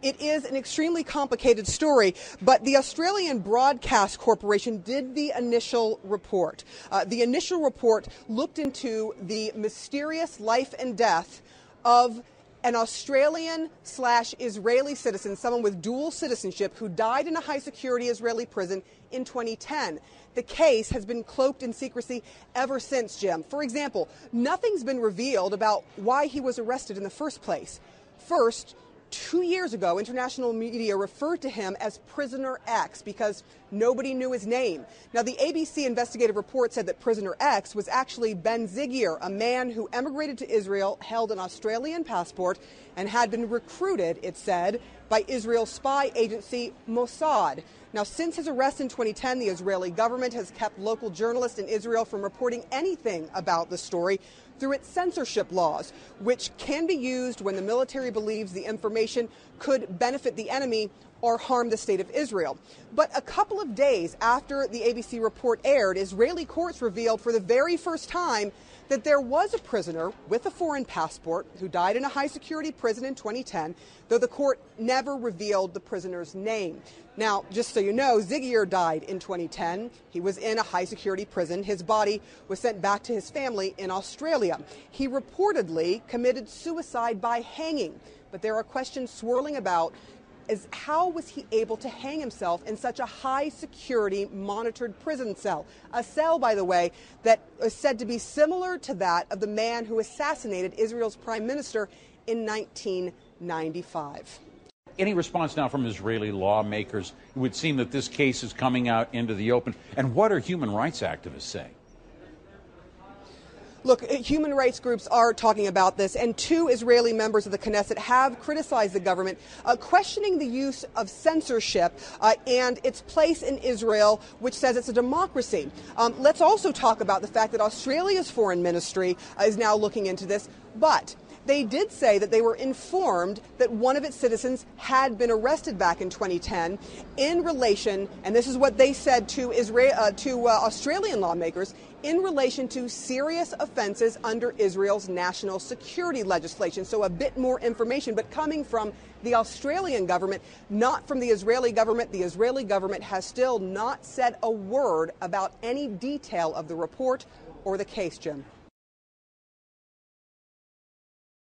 It is an extremely complicated story, but the Australian Broadcast Corporation did the initial report. The initial report looked into the mysterious life and death of an Australian/Israeli citizen, someone with dual citizenship, who died in a high-security Israeli prison in 2010. The case has been cloaked in secrecy ever since, Jim. For example, nothing's been revealed about why he was arrested in the first place. First, 2 years ago, international media referred to him as Prisoner X because nobody knew his name. Now, the ABC investigative report said that Prisoner X was actually Ben Zigir, a man who emigrated to Israel, held an Australian passport, and had been recruited, it said, by Israel's spy agency Mossad. Now, since his arrest in 2010, the Israeli government has kept local journalists in Israel from reporting anything about the story through its censorship laws, which can be used when the military believes the information could benefit the enemy or harm the state of Israel. But a couple of days after the ABC report aired, Israeli courts revealed for the very first time that there was a prisoner with a foreign passport who died in a high-security prison in 2010, though the court never revealed the prisoner's name. Now, just so you know, Zigir died in 2010. He was in a high-security prison. His body was sent back to his family in Australia. He reportedly committed suicide by hanging, but there are questions swirling about is how was he able to hang himself in such a high-security monitored prison cell? A cell, by the way, that is said to be similar to that of the man who assassinated Israel's prime minister in 1995. Any response now from Israeli lawmakers? It would seem that this case is coming out into the open. And what are human rights activists saying? Look, human rights groups are talking about this, and 2 Israeli members of the Knesset have criticized the government, questioning the use of censorship and its place in Israel, which says it's a democracy. Let's also talk about the fact that Australia's foreign ministry is now looking into this, but they did say that they were informed that one of its citizens had been arrested back in 2010 in relation, and this is what they said to Australian lawmakers, in relation to serious offenses under Israel's national security legislation. So a bit more information, but coming from the Australian government, not from the Israeli government. The Israeli government has still not said a word about any detail of the report or the case, Jim.